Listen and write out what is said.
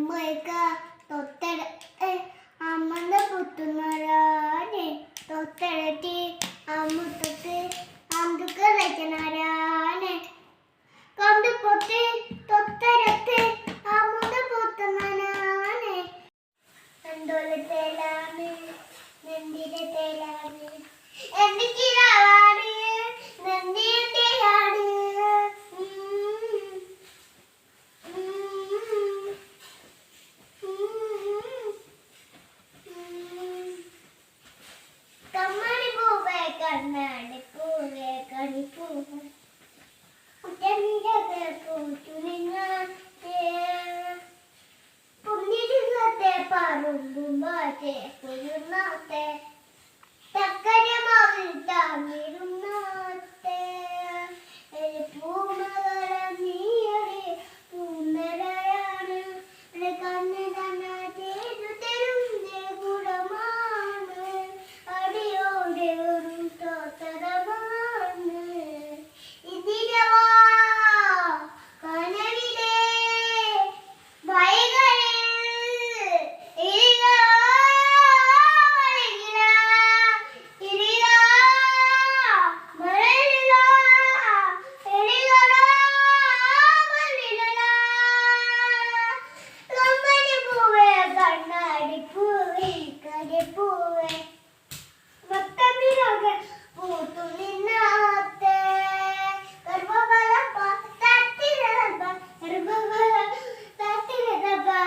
മുയക്ക തൊട്ടര അമ്മന്ത പുത്തുന്നരാനെ തൊട്ടരട്ടി അമ്മുത്തൊട്ട് അന്തുക്ക വയ്ക്കണരാനെ കണ്ടു പൊട്ടി തൊട്ടരട്ടി അമ്മുന്ത പുത്തുന്നരാനെ എന്തോലെ തേലാമി നെന്തിരെ തേലാമി എന്തിക്കിരാവാണ് നെന്തിയാണ് കമ്മണി പൂവേ കണ്ണാടി പൂവേ കണിപ്പൂവേ കുട്ടനിരകെ പൂത്തുനിങ്ങാത്തെ പുന്നിരുന്നത്തെ പറമ്പും ബാറ്റേ